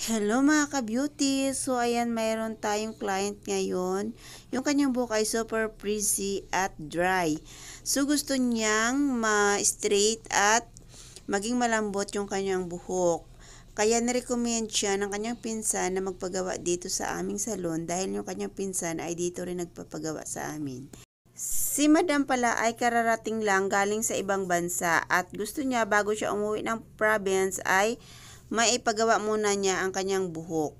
Hello mga ka-beauty! So ayan, mayroon tayong client ngayon. Yung kanyang buhok ay super frizzy at dry. So gusto niyang ma-straight at maging malambot yung kanyang buhok. Kaya nirecommend siya ng kanyang pinsan na magpagawa dito sa aming salon dahil yung kanyang pinsan ay dito rin nagpapagawa sa amin. Si Madam pala ay kararating lang galing sa ibang bansa at gusto niya bago siya umuwi ng province ay maipagawa muna niya ang kanyang buhok.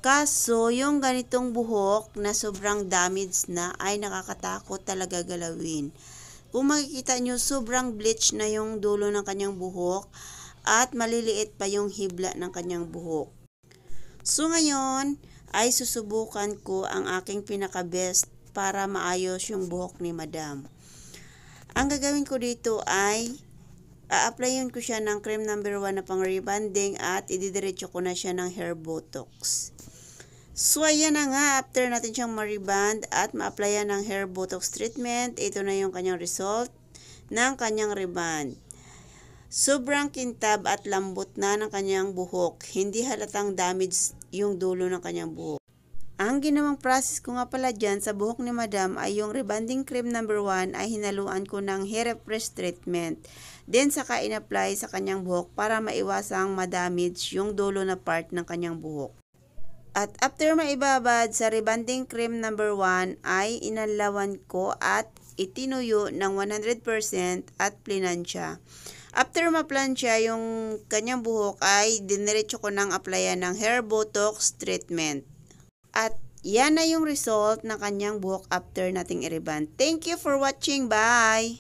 Kaso, yung ganitong buhok na sobrang damaged na ay nakakatakot talaga galawin. Kung makikita nyo, sobrang bleach na yung dulo ng kanyang buhok at maliliit pa yung hibla ng kanyang buhok. So ngayon ay susubukan ko ang aking pinaka-best para maayos yung buhok ni Madam. Ang gagawin ko dito ay a-applyin ko siya ng cream number 1 na pang rebonding at ididiretso ko na siya ng hair botox. So ayan na nga, after natin siyang ma-rebond at ma-applyan ng hair botox treatment, ito na yung kanyang result ng kanyang rebond. Sobrang kintab at lambot na ng kanyang buhok, hindi halatang damage yung dulo ng kanyang buhok. Ang ginawang process ko nga pala dyan sa buhok ni Madam ay yung rebonding cream number 1 ay hinaluan ko ng hair refresh treatment. Then saka in-apply sa kanyang buhok para maiwasang madamage yung dulo na part ng kanyang buhok. At after maibabad sa rebonding cream number 1 ay inalawan ko at itinuyo ng 100% at plinansya. After ma-plansya yung kanyang buhok ay diniretso ko ng applyan ng hair botox treatment. At yan na yung result ng kanyang buhok after nating i-rebond. Thank you for watching. Bye!